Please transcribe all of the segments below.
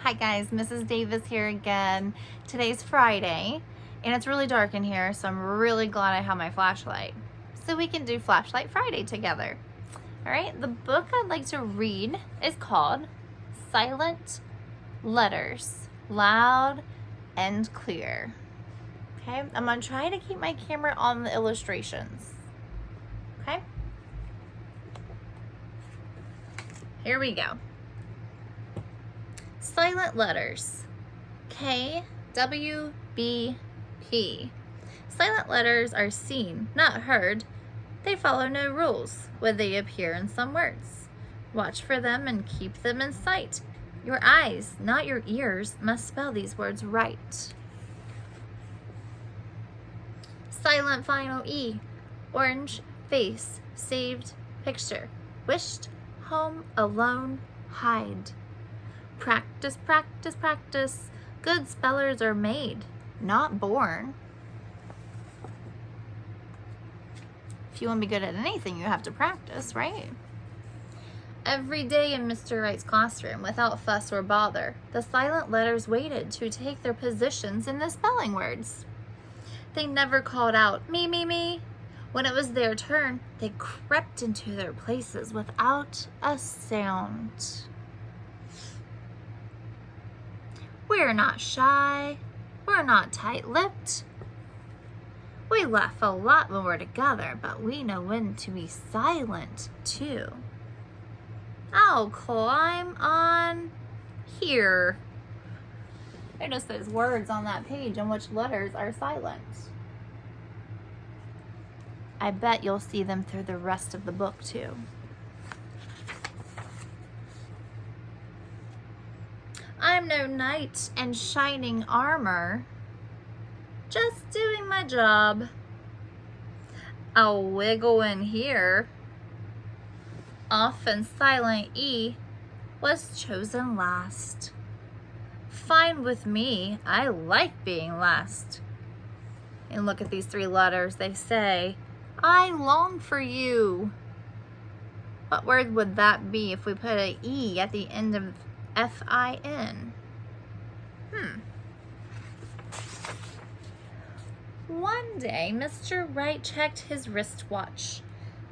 Hi guys, Mrs. Davis here again. Today's Friday and it's really dark in here, so I'm really glad I have my flashlight so we can do Flashlight Friday together. All right, the book I'd like to read is called Silent Letters, Loud and Clear. Okay, I'm gonna try to keep my camera on the illustrations. Okay, here we go. Silent letters, KWBP. Silent letters are seen, not heard. They follow no rules when they appear in some words. Watch for them and keep them in sight. Your eyes, not your ears, must spell these words right. Silent final E, orange face, saved picture, wished, home, alone, hide. Practice, practice, practice. Good spellers are made, not born. If you want to be good at anything, you have to practice, right? Every day in Mr. Wright's classroom, without fuss or bother, the silent letters waited to take their positions in the spelling words. They never called out, me, me, me. When it was their turn, they crept into their places without a sound. We're not shy, we're not tight-lipped. We laugh a lot when we're together, but we know when to be silent too. I'll climb on here. Notice those words on that page and which letters are silent. I bet you'll see them through the rest of the book too. I'm no knight in shining armor, just doing my job. I'll wiggle in here. Often silent E was chosen last. Fine with me, I like being last. And look at these three letters, they say, I long for you. What word would that be if we put an E at the end of F-I-N? One day, Mr. Wright checked his wristwatch.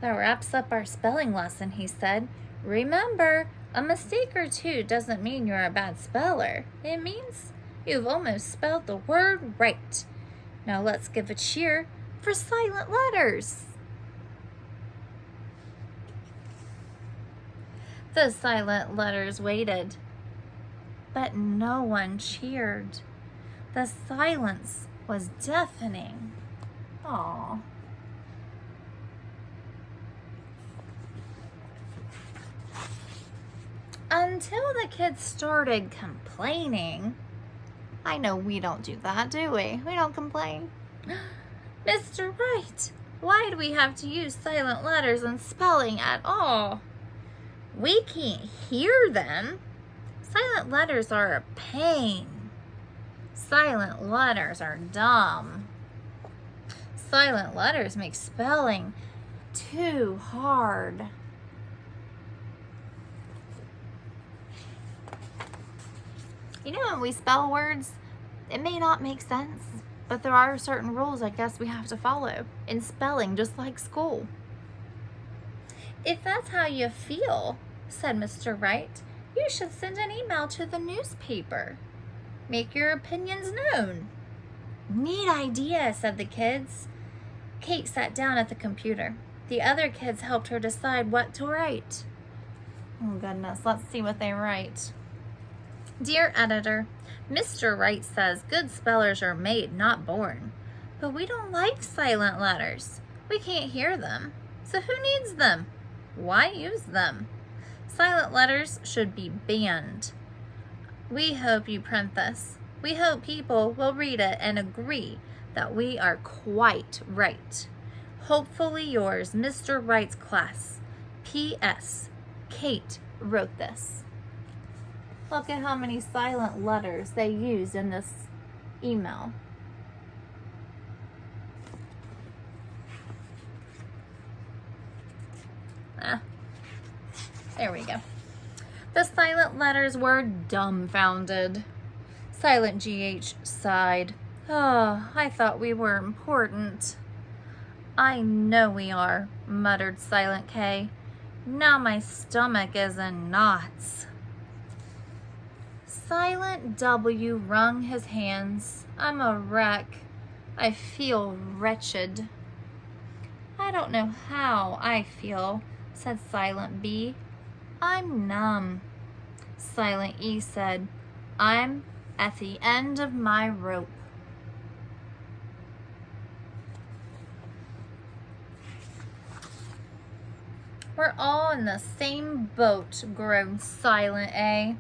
That wraps up our spelling lesson, he said. Remember, a mistake or two doesn't mean you're a bad speller. It means you've almost spelled the word right. Now let's give a cheer for silent letters. The silent letters waited, but no one cheered. The silence was deafening. Aww. Until the kids started complaining. I know we don't do that, do we? We don't complain. Mr. Wright, why do we have to use silent letters in spelling at all? We can't hear them. Silent letters are a pain. Silent letters are dumb. Silent letters make spelling too hard. You know, when we spell words, it may not make sense, but there are certain rules I guess we have to follow in spelling, just like school. If that's how you feel, said Mr. Wright, you should send an email to the newspaper. Make your opinions known. Neat idea, said the kids. Kate sat down at the computer. The other kids helped her decide what to write. Oh goodness, let's see what they write. Dear editor, Mr. Wright says good spellers are made, not born. But we don't like silent letters. We can't hear them. So who needs them? Why use them? Silent letters should be banned. We hope you print this. We hope people will read it and agree that we are quite right. Hopefully yours, Mr. Wright's class. P.S. Kate wrote this. Look at how many silent letters they used in this email. There we go. The silent letters were dumbfounded. Silent GH sighed. Oh, I thought we were important. I know we are, muttered Silent K. Now my stomach is in knots. Silent W wrung his hands. I'm a wreck. I feel wretched. I don't know how I feel, said Silent B. I'm numb. Silent E said, I'm at the end of my rope. We're all in the same boat, groaned Silent A.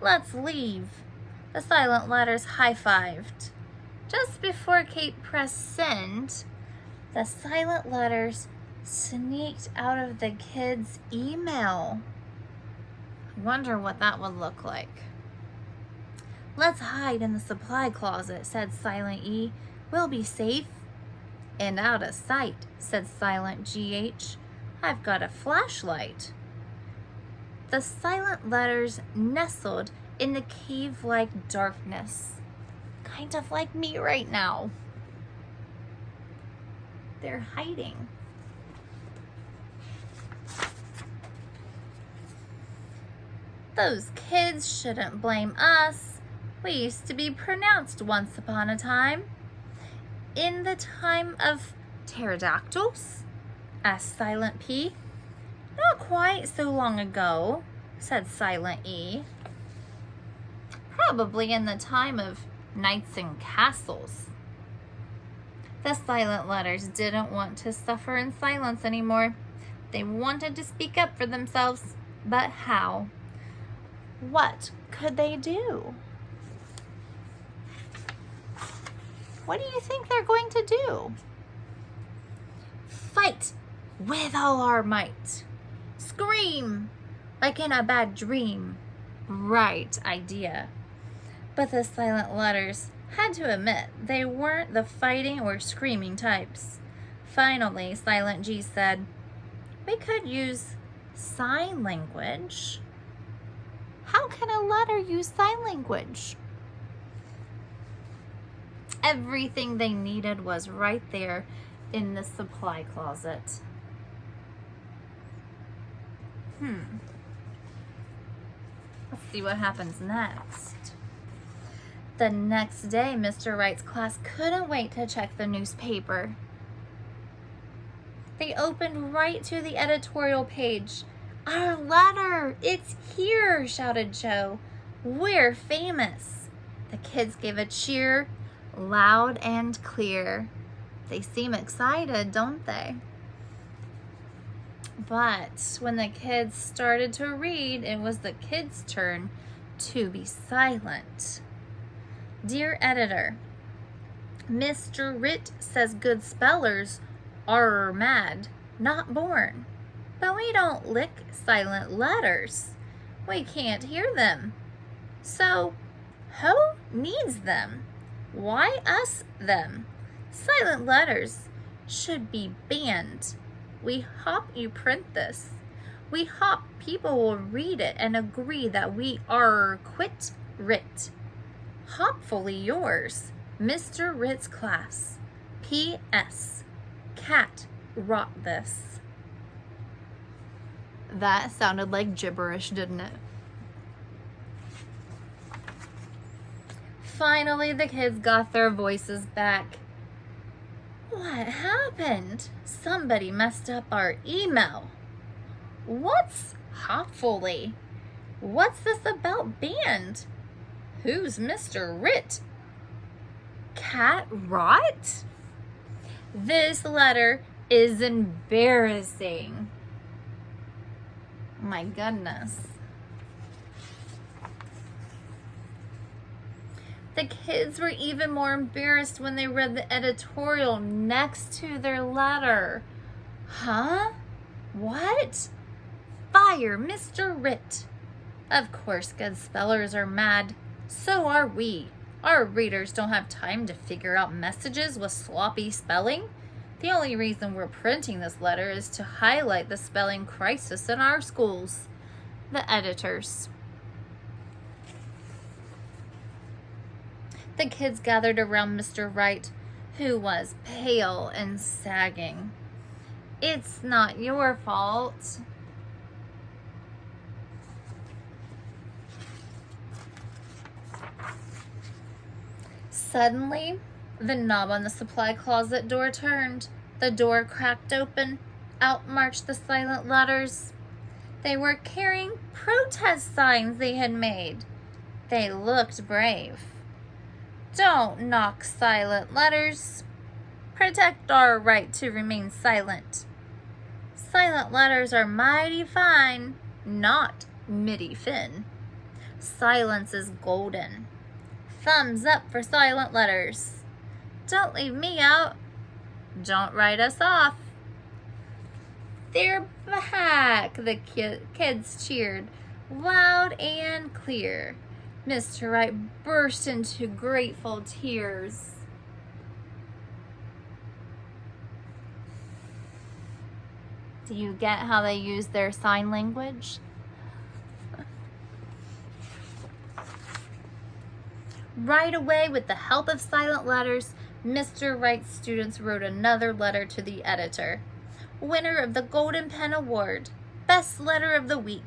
Let's leave. The silent letters high-fived. Just before Kate pressed send, the silent letters sneaked out of the kid's email. I wonder what that would look like. Let's hide in the supply closet, said Silent E. We'll be safe. And out of sight, said Silent GH. I've got a flashlight. The silent letters nestled in the cave-like darkness, kind of like me right now. They're hiding. Those kids shouldn't blame us. We used to be pronounced once upon a time. In the time of pterodactyls? Asked Silent P. Not quite so long ago, said Silent E. Probably in the time of knights and castles. The silent letters didn't want to suffer in silence anymore. They wanted to speak up for themselves, but how? What could they do? What do you think they're going to do? Fight with all our might. Scream like in a bad dream. Right idea. But the silent letters had to admit they weren't the fighting or screaming types. Finally, Silent G said, we could use sign language. How can a letter use sign language? Everything they needed was right there in the supply closet. Let's see what happens next. The next day, Mr. Wright's class couldn't wait to check the newspaper. They opened right to the editorial page. Our letter! It's here, shouted Joe. We're famous. The kids gave a cheer, loud and clear. They seem excited, don't they? But when the kids started to read, it was the kids' turn to be silent. Dear editor, Mr. Ritt says good spellers are mad, not born. But we don't lick silent letters. We can't hear them. So, who needs them? Why us them? Silent letters should be banned. We hope you print this. We hope people will read it and agree that we are quit writ. Hopefully yours, Mr. Ritt's class. P.S. Cat wrote this. That sounded like gibberish, didn't it? Finally, the kids got their voices back. What happened? Somebody messed up our email. What's hopefully? What's this about banned? Who's Mr. Ritt? Cat rot? This letter is embarrassing. My goodness. The kids were even more embarrassed when they read the editorial next to their letter. Huh? What? Fire Mr. Ritt. Of course, good spellers are mad. So are we. Our readers don't have time to figure out messages with sloppy spelling. The only reason we're printing this letter is to highlight the spelling crisis in our schools. the editors. The kids gathered around Mr. Wright, who was pale and sagging. "It's not your fault." Suddenly, the knob on the supply closet door turned. The door cracked open. Out marched the silent letters. They were carrying protest signs they had made. They looked brave. "Don't knock, silent letters. Protect our right to remain silent. Silent letters are mighty fine, not mighty fin. Silence is golden. Thumbs up for silent letters. Don't leave me out. Don't write us off." "They're back," the kids cheered, loud and clear. Mr. Wright burst into grateful tears. Do you get how they use their sign language? Right away, with the help of silent letters, Mr. Wright's students wrote another letter to the editor. "Winner of the Golden Pen Award, best letter of the week.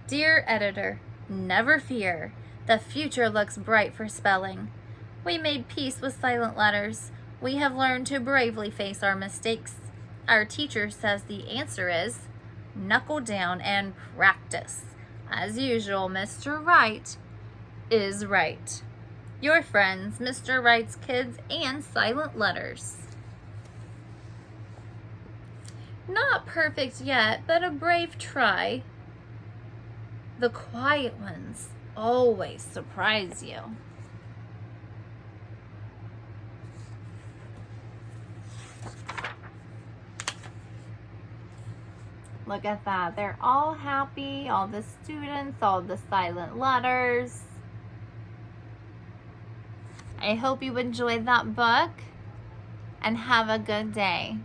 Dear editor, never fear. The future looks bright for spelling. We made peace with silent letters. We have learned to bravely face our mistakes. Our teacher says the answer is knuckle down and practice. As usual, Mr. Wright is right. Your friends, Mr. Wright's Kids and Silent Letters." Not perfect yet, but a brave try. The quiet ones always surprise you. Look at that. They're all happy, all the students, all the silent letters. I hope you enjoyed that book and have a good day.